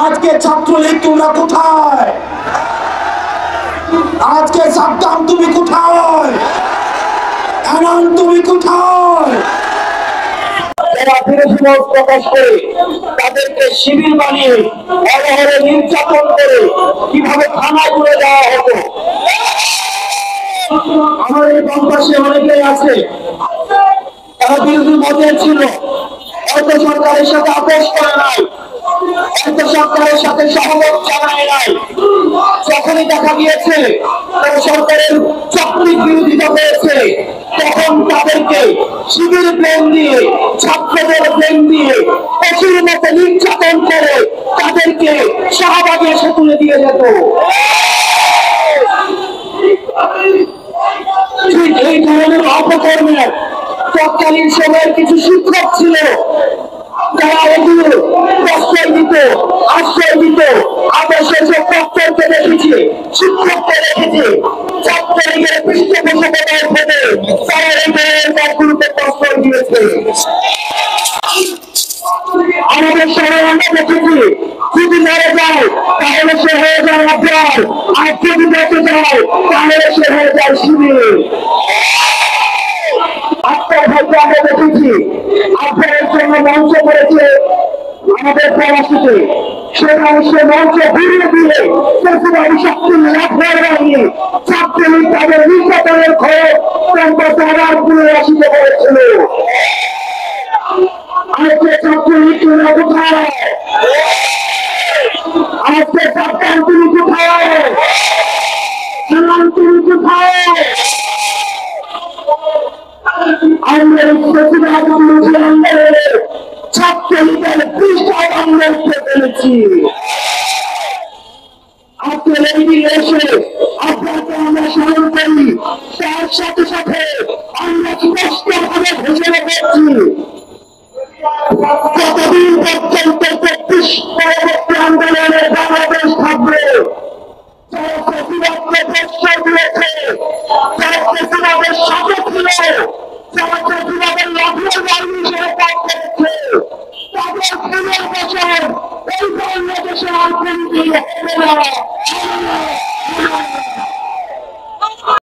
আজকে ছাত্রলীগ তোমরা কোথায়? আজকে সাদ্দাম তুমি কোথায়? এনাম তুমি কোথায়? যারা বিরোধী মত প্রকাশ করে তাদেরকে শিবির বানিয়ে অবহেলে নির্যাতন করে কিভাবে থানায় তুলে দেওয়া হতো। আমার এই বামপাশে অনেকেই আছে তারা বিরোধী মতের ছিল, হয়তো সরকারের সাথে আপোষ করে নাই, হয়তো সরকারের সাথে সহমত জানায় নাই। যখনই দেখা গিয়েছে তারা সরকারের চক্রিক বিরোধিতা হয়েছে, তখন তাদেরকে শিবির প্লেন দিয়ে, ছাত্রদের প্লেন দিয়ে পশুর মতো নির্যাতন করে তাদেরকে শাহবাগে এসে তুলে দিয়ে যেত। ঠিক এই ধরনের অপকর্মের তৎকালীন সময়ের কিছু শিক্ষক ছিল যারা এগুলো প্রশ্রয় দিত, আশ্রয় দিত। আদর্শের সব প্রত্যেককে দেখেছি, শিক্ষককে দেখেছি, ছাত্রলীগের পৃষ্ঠপোষকতার ভেবে তারা এই ধরনের কাজগুলোকে প্রশ্রয় দিয়েছে। আমাদের শহরে আমরা দেখেছি যদি মরে যায় তাহলে সে হয়ে যায় আফগান, আর যদি বেঁচে যায় তাহলে সে হয়ে যায় শিবির। আজকের হয়তো আমরা দেখেছি আফগানের জন্য মঞ্চ করেছে আমাদের প্রবাসীতে, সে মানুষের মঞ্চ ঘুরিয়ে দিয়ে প্রতিবাদী শক্তির লাভের বানিয়ে ছাত্রলীগ তাদের নির্যাতনের খরচ আবার পুনঃ আসিতে করেছিল। আজকে ছাত্রলীগ তোমরা কোথায়? আজকে সরকার তুমি কোথায়? তুমি কোথায়? আমরা প্রতিবাদ আন্দোলনের ছাত্রলীগের পৃষ্ঠায় আমরা উঠে ফেলেছি। আজকে এই এসে আপনাকে আমরা স্মরণ করি, তার সাথে সাথে আমরা স্পষ্টভাবে ঘোষণা করছি কতদিন পর্যন্ত ৩৫ পরবর্তী আন্দোলনের বাংলাদেশ থাকবে। যারা প্রতিবাদকে প্রশ্রয় দিয়েছে, যারা প্রতিবাদের সাথে ছিল, যারা প্রতিবাদের লাভের বাহিনী হিসেবে কাজ করেছে, তাদের পুনর্বাসন এই বাংলাদেশের অর্থনীতি হবে না।